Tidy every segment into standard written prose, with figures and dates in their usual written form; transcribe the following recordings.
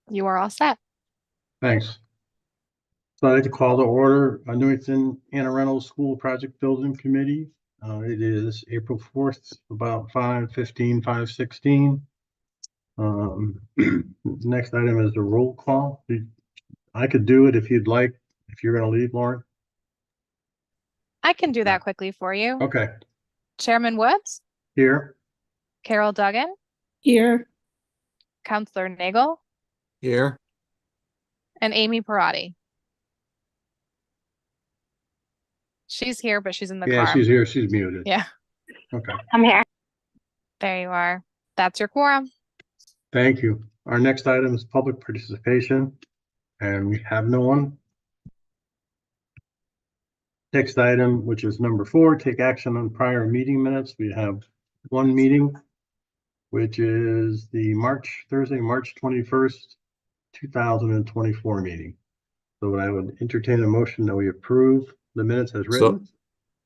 You are all set. Thanks. So I'd like to call to order a Newington Anna Reynolds School Project Building Committee. It is April 4th, about 5:15, 5:16. Next item is the roll call. I could do it if you'd like, if you're going to leave, Lauren. I can do that quickly for you. Okay, Chairman Woods, here. Carol Duggan, Here. Counselor Nagel, Here. and Amy Parati. She's here, but she's in the Yeah, car. she's here. She's muted. Yeah, Okay, I'm here. there you are. That's your quorum. thank you. Our next item is public participation, and we have no one. Next item, which is number 4, take action on prior meeting minutes. We have one meeting, which is the Thursday, March 21st, 2024 meeting. So I would entertain a motion that we approve the minutes as written.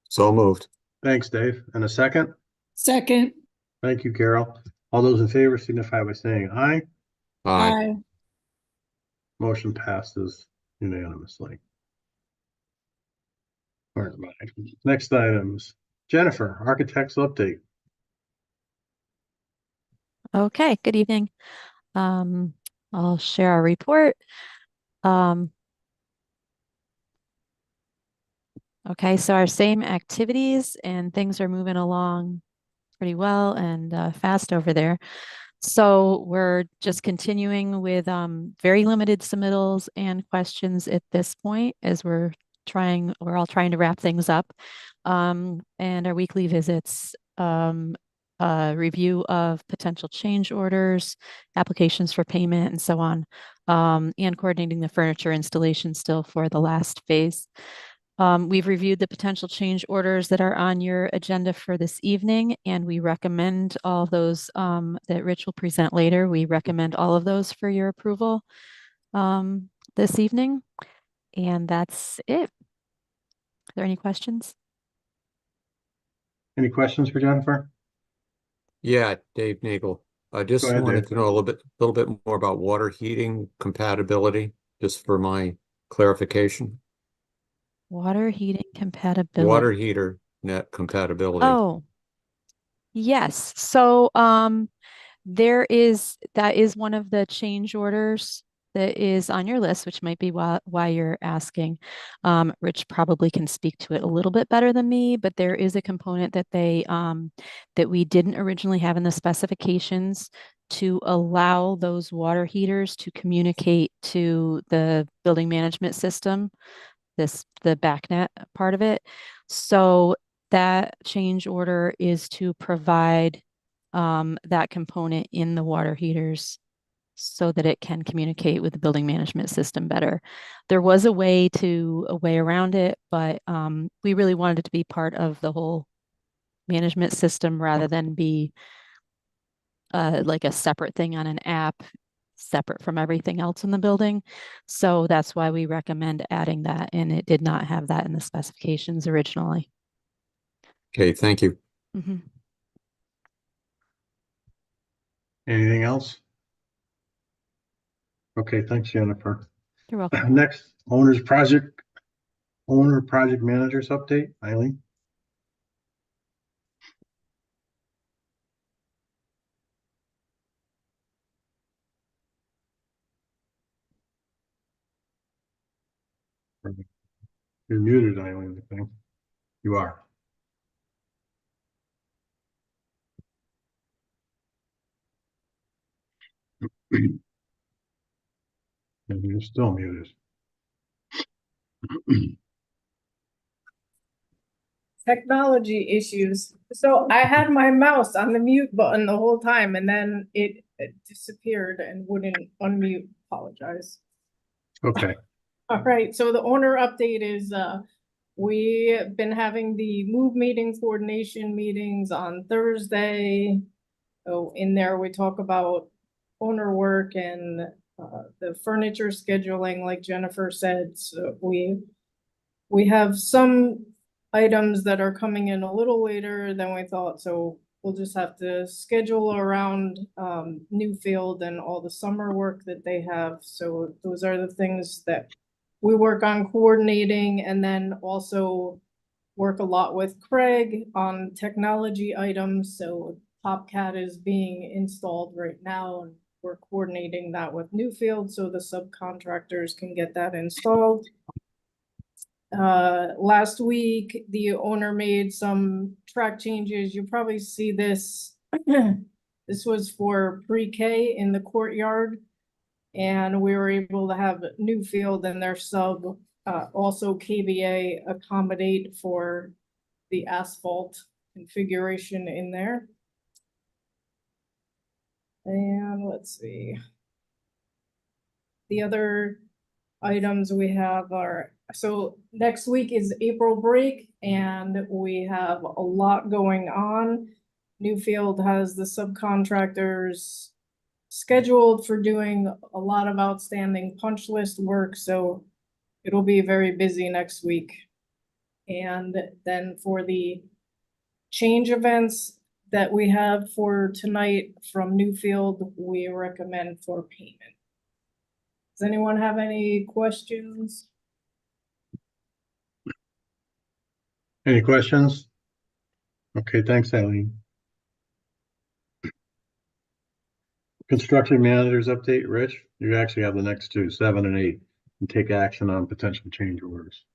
So moved. Thanks, Dave. And a second? Second. Thank you, Carol. All those in favor signify by saying aye. Aye. Motion passes unanimously. Pardon me. Next items. Jennifer, architects update. Okay, good evening. I'll share our report. Okay, so our same activities and things are moving along pretty well and fast over there. So we're just continuing with very limited submittals and questions at this point as we're all trying to wrap things up. And our weekly visits, review of potential change orders, applications for payment, and so on, and coordinating the furniture installation still for the last phase. We've reviewed the potential change orders that are on your agenda for this evening, and we recommend all those that Rich will present later. We recommend all of those for your approval this evening, and that's it. Are there any questions? Any questions for Jennifer? Yeah, Dave Nagel. I just ahead, wanted Dave. to know a little bit more about water heating compatibility, just for my clarification. Water heating compatibility. Water heater net compatibility. Oh, yes. So that is one of the change orders that is on your list, which might be why you're asking. Rich probably can speak to it a little bit better than me, but there is a component that that we didn't originally have in the specifications to allow those water heaters to communicate to the building management system, the BACnet part of it. So that change order is to provide that component in the water heaters so that it can communicate with the building management system better. There was a way around it, but we really wanted it to be part of the whole management system rather than be like a separate thing on an app, separate from everything else in the building. So that's why we recommend adding that, and it did not have that in the specifications originally. Okay, thank you. Mm-hmm. Anything else? Okay, thanks, Jennifer. You're welcome. Next, owner project managers update, Eileen. You're muted, Eileen, I think. You are. And you're still muted. Technology issues. So I had my mouse on the mute button the whole time and then it disappeared and wouldn't unmute. Apologize. Okay. All right, so the owner update is we've been having the move meeting coordination meetings on Thursday. So in there we talk about owner work and the furniture scheduling, like Jennifer said. So we have some items that are coming in a little later than we thought. So we'll just have to schedule around Newfield and all the summer work that they have. So those are the things that we work on coordinating, and then also work a lot with Craig on technology items. So TopCat is being installed right now, and we're coordinating that with Newfield so the subcontractors can get that installed. Last week, the owner made some track changes. You'll probably see this. This was for pre-K in the courtyard. And we were able to have Newfield and their sub, also KBA, accommodate for the asphalt configuration in there. And let's see. The other items we have are, so next week is April break, and we have a lot going on. Newfield has the subcontractors scheduled for doing a lot of outstanding punch list work, so it'll be very busy next week. And then for the change events that we have for tonight from Newfield, we recommend for payment. Does anyone have any questions? Any questions? Okay, thanks, Eileen. Construction managers update, Rich, you actually have the next two, 7 and 8, and take action on potential change orders.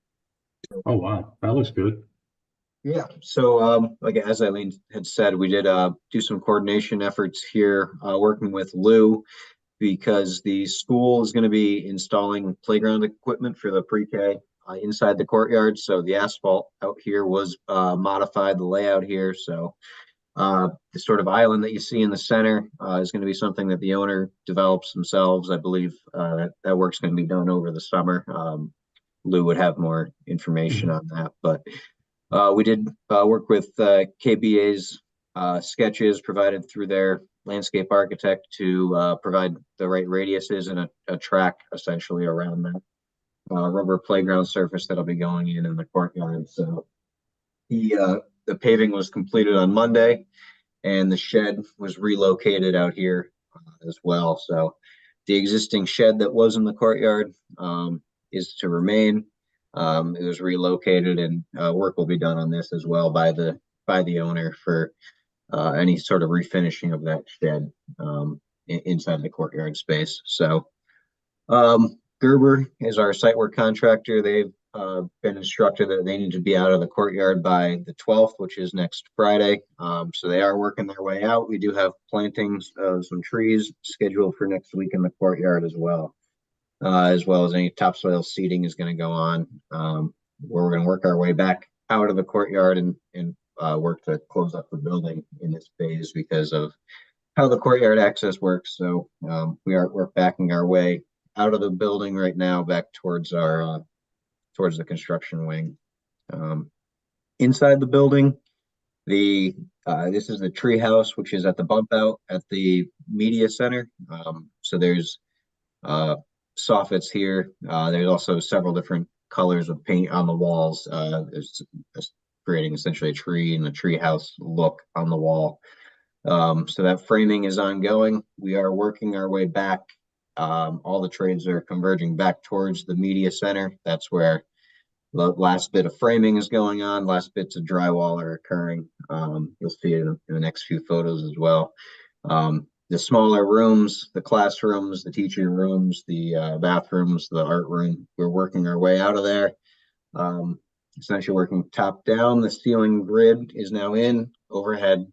Oh, wow, that looks good. Yeah, so like as Eileen had said, we did do some coordination efforts here, working with Lou, because the school is going to be installing playground equipment for the pre-K inside the courtyard. So the asphalt out here was modified, the layout here. So the sort of island that you see in the center is going to be something that the owner develops themselves. I believe that work's going to be done over the summer. Lou would have more information on that, but we did work with KBA's sketches provided through their landscape architect to provide the right radiuses and a track essentially around that rubber playground surface that'll be going in the courtyard. So the paving was completed on Monday, and the shed was relocated out here as well. So the existing shed that was in the courtyard is to remain. It was relocated, and work will be done on this as well by the owner for any sort of refinishing of that shed inside the courtyard space. So Gerber is our site work contractor. They've been instructed that they need to be out of the courtyard by the 12th, which is next Friday. So they are working their way out. We do have plantings of some trees scheduled for next week in the courtyard as well as any topsoil seeding is going to go on. We're going to work our way back out of the courtyard and work to close up the building in this phase because of how the courtyard access works. So we're backing our way out of the building right now back towards our towards the construction wing. Inside the building, this is the tree house, which is at the bump out at the media center. So there's soffits here. There's also several different colors of paint on the walls. There's creating essentially a tree and a tree house look on the wall. So that framing is ongoing. We are working our way back. All the trades are converging back towards the media center. That's where the last bit of framing is going on. Last bits of drywall are occurring. You'll see it in the next few photos as well. The smaller rooms, the classrooms, the teaching rooms, the bathrooms, the art room, we're working our way out of there. Essentially working top down. The ceiling grid is now in. Overhead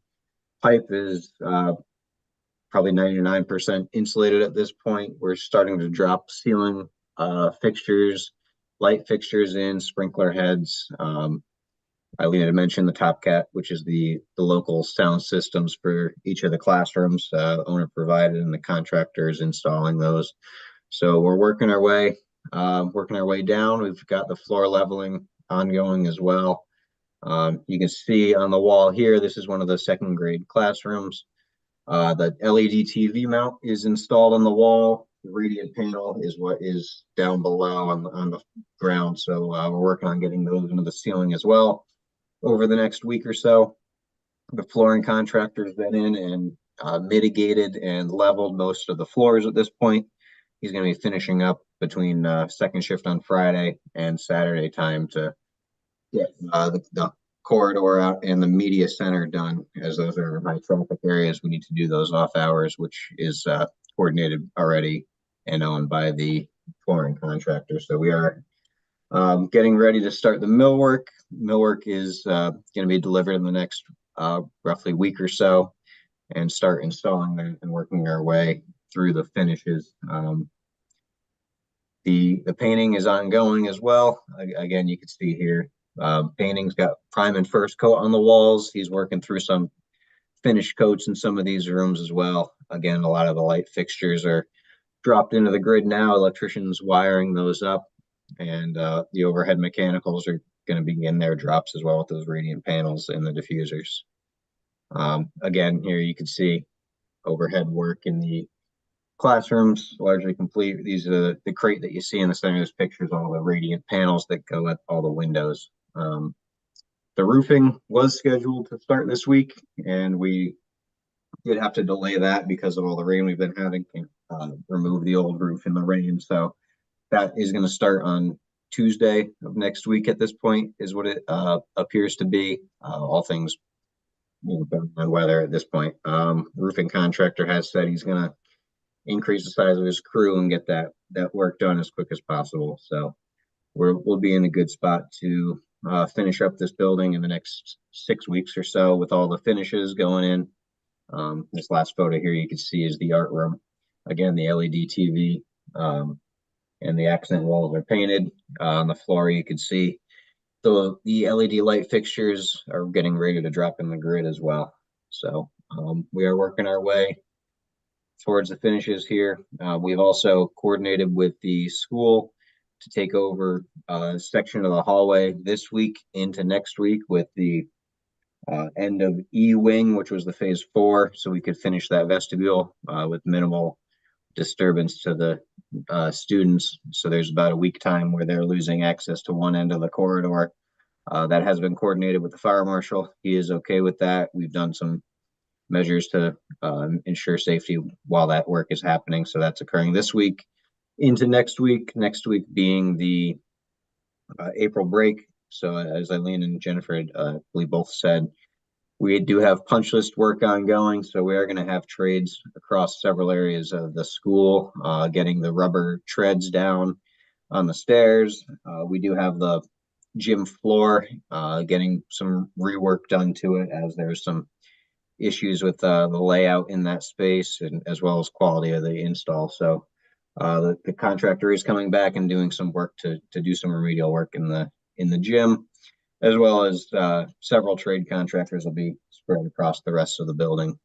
pipe is probably 99% insulated at this point. We're starting to drop ceiling fixtures, light fixtures in, sprinkler heads. Eileen had mentioned the TopCat, which is the local sound systems for each of the classrooms, owner provided, and the contractors installing those. So we're working our way down. We've got the floor leveling ongoing as well. You can see on the wall here, this is one of the second grade classrooms. The LED TV mount is installed on the wall. The radiant panel is what is down below on the ground. So we're working on getting those into the ceiling as well over the next week or so. The flooring contractor's been in and mitigated and leveled most of the floors at this point. He's going to be finishing up between second shift on Friday and Saturday time to get the corridor out and the media center done, as those are high traffic areas. We need to do those off hours, which is coordinated already and owned by the flooring contractor. So we are getting ready to start the millwork. Millwork is going to be delivered in the next roughly week or so, and start installing that and working our way through the finishes. The painting is ongoing as well. Again, you can see here, painting's got prime and first coat on the walls. He's working through some finish coats in some of these rooms as well. Again, a lot of the light fixtures are dropped into the grid now. Electricians wiring those up, and the overhead mechanicals are going to begin their drops as well with those radiant panels and the diffusers. Again, here you can see overhead work in the classrooms largely complete. These are the crate that you see in the center of this picture, is all the radiant panels that go at all the windows. The roofing was scheduled to start this week, and we did have to delay that because of all the rain we've been having. Remove the old roof in the rain, so that is going to start on Tuesday of next week. At this point, is what it appears to be. All things, on weather at this point. Roofing contractor has said he's going to increase the size of his crew and get that work done as quick as possible. So we'll be in a good spot to finish up this building in the next 6 weeks or so, with all the finishes going in. This last photo here you can see is the art room. Again, the LED TV and the accent walls are painted. On the floor you can see the LED light fixtures are getting ready to drop in the grid as well. So we are working our way towards the finishes here. We've also coordinated with the school to take over a section of the hallway this week into next week, with the end of E wing, which was the phase 4, so we could finish that vestibule with minimal disturbance to the students. So there's about a week time where they're losing access to one end of the corridor. That has been coordinated with the fire marshal. He is okay with that. We've done some measures to ensure safety while that work is happening. So that's occurring this week into next week being the April break. So as Eileen and Jennifer, I believe, both said, we do have punch list work ongoing. So we are going to have trades across several areas of the school, getting the rubber treads down on the stairs. We do have the gym floor, getting some rework done to it, as there's some issues with the layout in that space, and as well as quality of the install. So the contractor is coming back and doing some work to do some remedial work in the gym, as well as several trade contractors will be spread across the rest of the building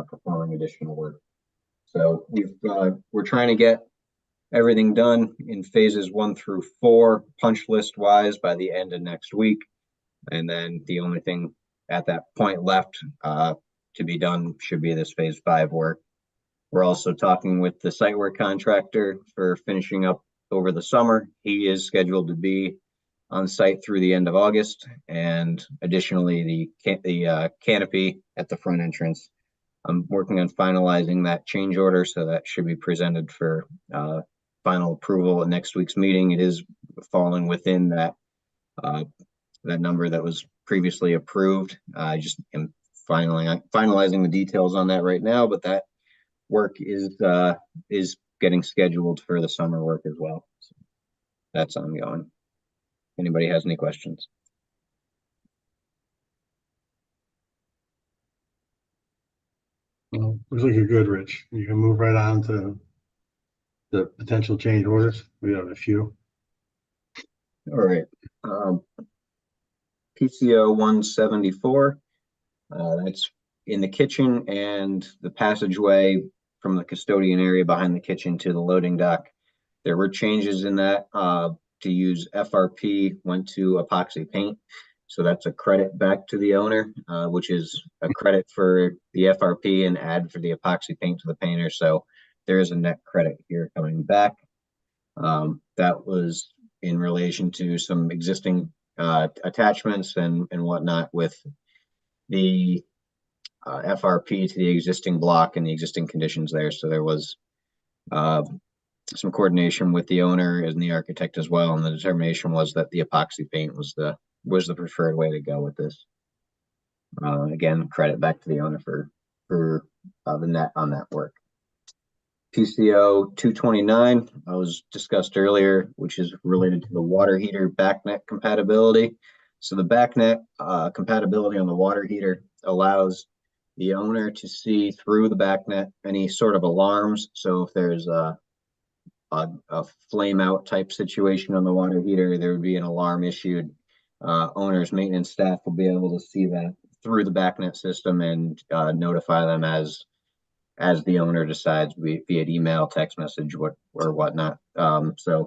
performing additional work. So we're trying to get everything done in phases 1 through 4 punch list wise by the end of next week, and then the only thing at that point left to be done should be this phase 5 work. We're also talking with the site work contractor for finishing up over the summer. He is scheduled to be on site through the end of August, and additionally the canopy at the front entrance. I'm working on finalizing that change order, so that should be presented for final approval at next week's meeting. It is falling within that number that was previously approved. I just am finalizing the details on that right now, but that work is getting scheduled for the summer work as well. So that's ongoing. Anybody has any questions? Well, looks like you're good, Rich. You can move right on to the potential change orders. We have a few. All right. PCO 174. That's in the kitchen and the passageway from the custodian area behind the kitchen to the loading dock. There were changes in that to use FRP, went to epoxy paint. So that's a credit back to the owner, which is a credit for the FRP and add for the epoxy paint to the painter. So there is a net credit here coming back. That was in relation to some existing attachments and whatnot with the FRP to the existing block and the existing conditions there. So there was some coordination with the owner and the architect as well, and the determination was that the epoxy paint was the preferred way to go with this. Again, credit back to the owner for the net on that work. PCO 229 was discussed earlier, which is related to the water heater backnet compatibility. So the backnet compatibility on the water heater allows the owner to see through the backnet any sort of alarms. So if there's a flame out type situation on the water heater, there would be an alarm issued. Owners, maintenance staff will be able to see that through the backnet system and notify them as the owner decides via email, text message, or whatnot. So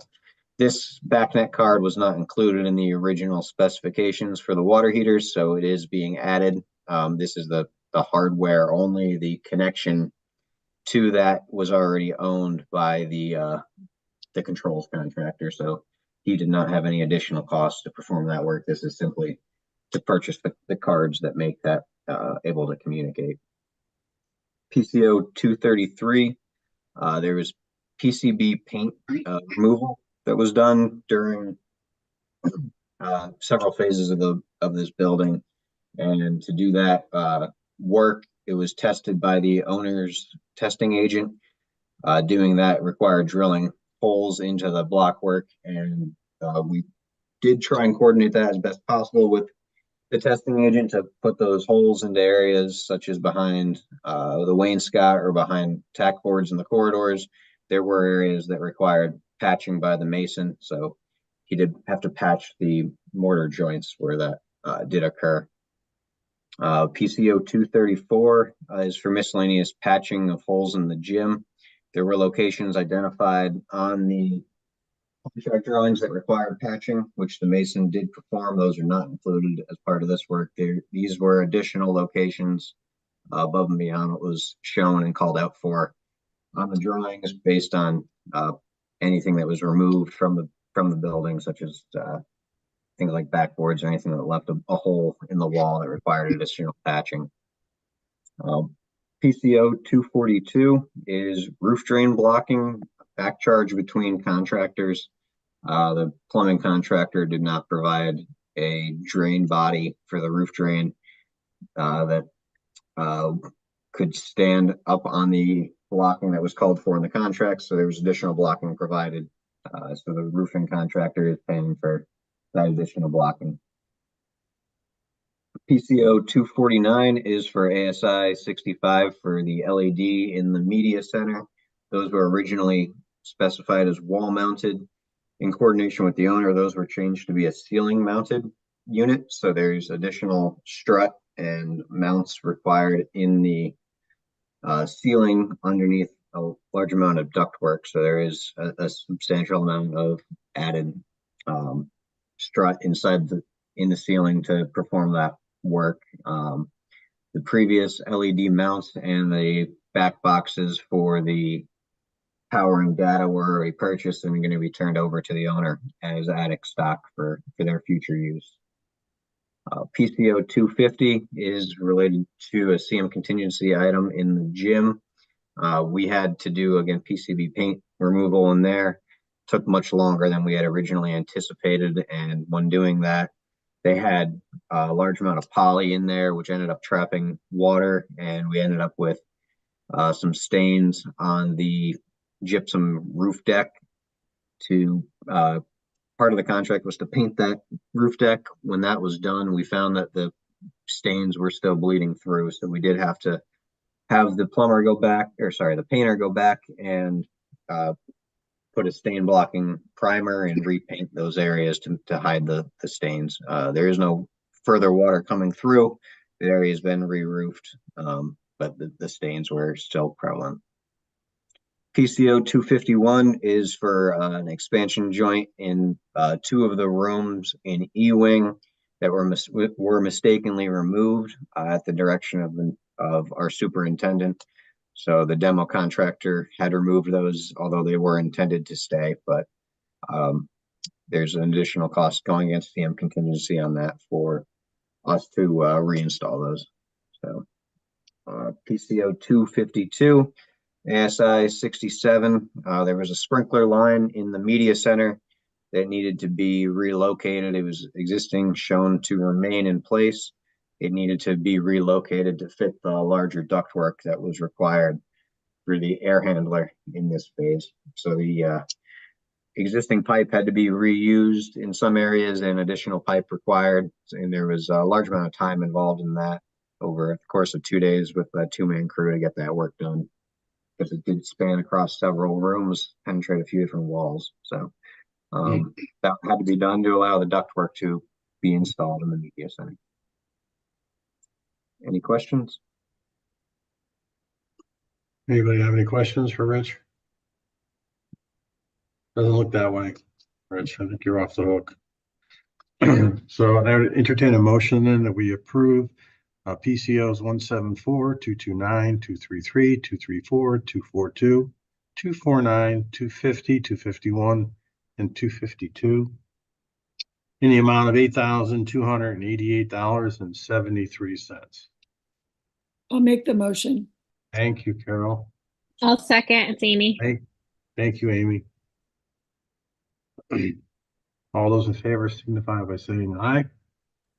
this backnet card was not included in the original specifications for the water heaters, so it is being added. This is the hardware only. The connection to that was already owned by the controls contractor, so he did not have any additional costs to perform that work. This is simply to purchase the cards that make that able to communicate. PCO 233, there was PCB paint removal that was done during several phases of this building, and to do that work, it was tested by the owner's testing agent. Doing that required drilling holes into the block work, and we did try and coordinate that as best possible with the testing agent to put those holes into areas such as behind the wainscot or behind tack boards in the corridors. There were areas that required patching by the mason, so he did have to patch the mortar joints where that did occur. PCO 234 is for miscellaneous patching of holes in the gym. There were locations identified on the contract drawings that required patching, which the mason did perform. Those are not included as part of this work. These were additional locations above and beyond what was shown and called out for on the drawings based on anything that was removed from the building, such as things like backboards or anything that left a hole in the wall that required additional patching. PCO 242 is roof drain blocking, back charge between contractors. The plumbing contractor did not provide a drain body for the roof drain that could stand up on the blocking that was called for in the contract. So there was additional blocking provided. So the roofing contractor is paying for that additional blocking. PCO 249 is for ASI 65 for the LED in the media center. Those were originally specified as wall mounted. In coordination with the owner, those were changed to be a ceiling mounted unit. So there's additional strut and mounts required in the ceiling underneath a large amount of ductwork. So there is a substantial amount of added strut inside in the ceiling to perform that work. The previous LED mounts and the back boxes for the power and data were already purchased and going to be turned over to the owner as attic stock for their future use. PCO 250 is related to a CM contingency item in the gym. We had to do, again, PCB paint removal in there. Took much longer than we had originally anticipated, and when doing that, they had a large amount of poly in there, which ended up trapping water, and we ended up with some stains on the gypsum roof deck. Part of the contract was to paint that roof deck. When that was done, we found that the stains were still bleeding through, so we did have to have the painter go back and put a stain blocking primer and repaint those areas to hide the stains. There is no further water coming through. The area has been re-roofed, but the stains were still prevalent. PCO 251 is for an expansion joint in two of the rooms in E-Wing that were mistakenly removed at the direction of our superintendent. So the demo contractor had removed those, although they were intended to stay, but there's an additional cost going against CM contingency on that for us to reinstall those. So PCO 252, ASI 67. There was a sprinkler line in the media center that needed to be relocated. It was existing, shown to remain in place. It needed to be relocated to fit the larger ductwork that was required for the air handler in this phase. So the existing pipe had to be reused in some areas and additional pipe required. And there was a large amount of time involved in that over the course of 2 days with a 2-man crew to get that work done. Because it did span across several rooms, penetrate a few different walls. So that had to be done to allow the ductwork to be installed in the media center. Any questions? Anybody have any questions for Rich? Doesn't look that way, Rich. I think you're off the hook. So I would entertain a motion then that we approve PCOs 174, 229, 233, 234, 242, 249, 250, 251, and 252 in the amount of $8,288.73. I'll make the motion. Thank you, Carol. I'll second. It's Amy. Thank you, Amy. All those in favor signify by saying aye.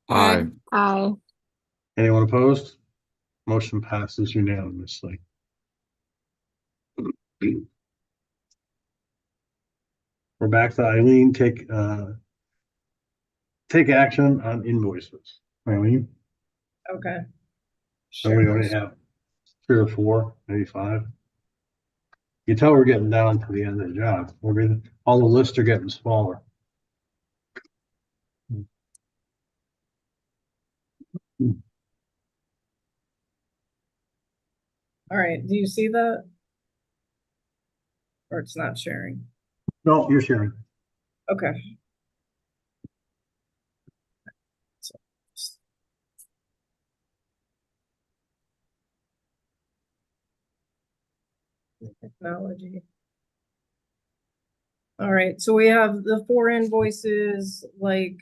Aye. Aye. Anyone opposed? Motion passes unanimously. We're back to Eileen. Take action on invoices. Eileen, Okay. so we only have 3 or 4, maybe 5. You tell we're getting down to the end of the job. All the lists are getting smaller. All right, do you see that? Or it's not sharing? No, you're sharing. Okay. Technology. All right, so we have the 4 invoices like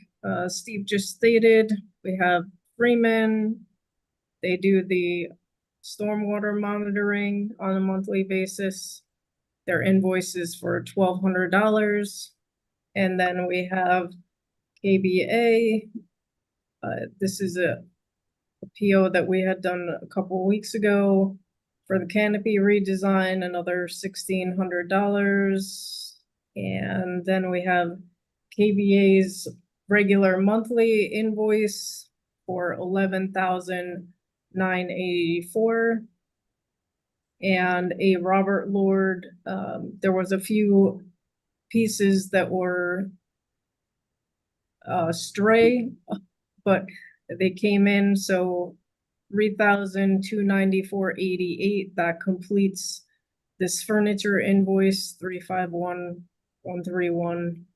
Steve just stated. We have Freeman. They do the stormwater monitoring on a monthly basis. Their invoices for $1,200. And then we have KBA. This is a PO that we had done a couple of weeks ago for the canopy redesign, another $1,600. And then we have KBA's regular monthly invoice for $11,984. And a Robert Lord, there was a few pieces that were stray, but they came in, so $3,294.88. That completes this furniture invoice 351131.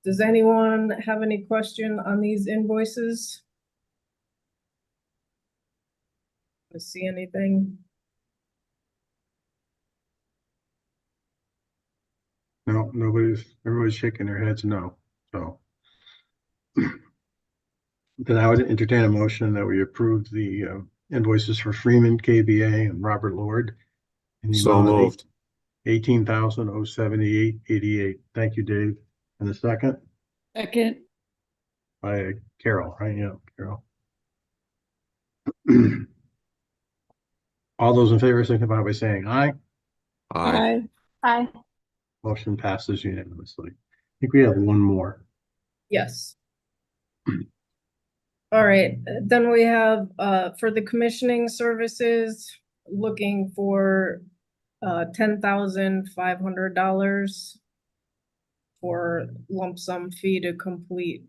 Does anyone have any question on these invoices? See anything? No, everybody's shaking their heads no. So then I would entertain a motion that we approve the invoices for Freeman, KBA, and Robert Lord. In the So amount of moved. $18,078.88. Thank you, Dave. And a second Second. by Carol, right? Yeah, Carol. All those in favor signify by saying aye. Aye. Aye. Motion passes unanimously. I think we have one more. Yes. All right, then we have for the commissioning services, looking for $10,500 for lump sum fee to complete.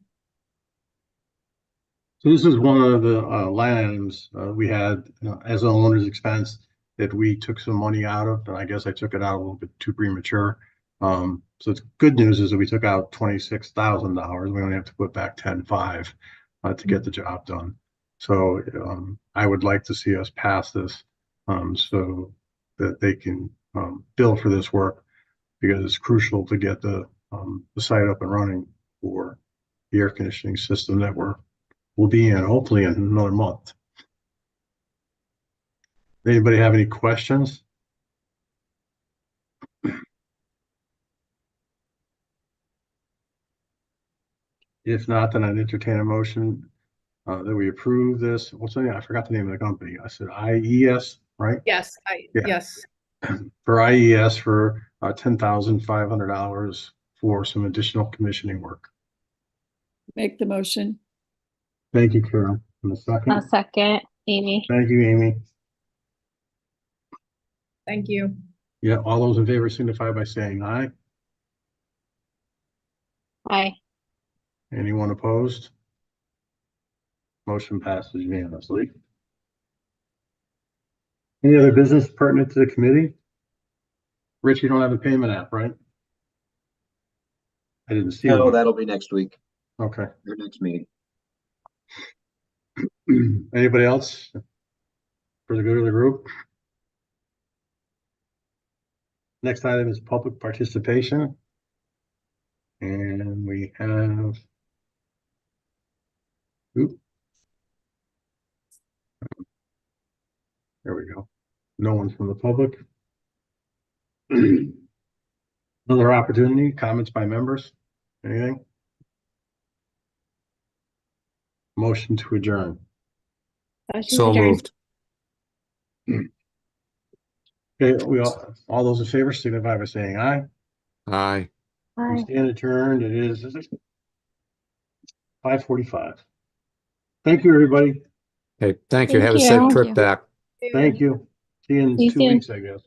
So this is one of the line items we had as an owner's expense that we took some money out of, and I guess I took it out a little bit too premature. So it's good news is that we took out $26,000. We only have to put back 10,500 to get the job done. So I would like to see us pass this so that they can bill for this work, because it's crucial to get the site up and running for the air conditioning system that we'll be in hopefully in another month. Anybody have any questions? If not, then I'd entertain a motion that we approve this. What's the name? I forgot the name of the company. I said IES, right? Yes, Yeah. yes. For IES for $10,500 for some additional commissioning work. Make the motion. Thank you, Carol. In a A second. second, Amy. Thank you, Amy. Thank you. Yeah, all those in favor signify by saying aye. Aye. Anyone opposed? Motion passes unanimously. Any other business pertinent to the committee? Rich, you don't have a payment app, right? I didn't see No, one. that'll be next week, Okay. your next meeting. Anybody else for the good of the group? Next item is public participation. And we have. Oop. There we go. No one from the public. Another opportunity, comments by members, anything? Motion to adjourn. So moved. Okay, all those in favor signify by saying aye. Aye. We stand adjourned. It is 5:45. Thank you, everybody. Hey, thank you. Thank Have a safe you. trip Thank you. back. Thank you. See you in See you 2 soon. weeks, I guess.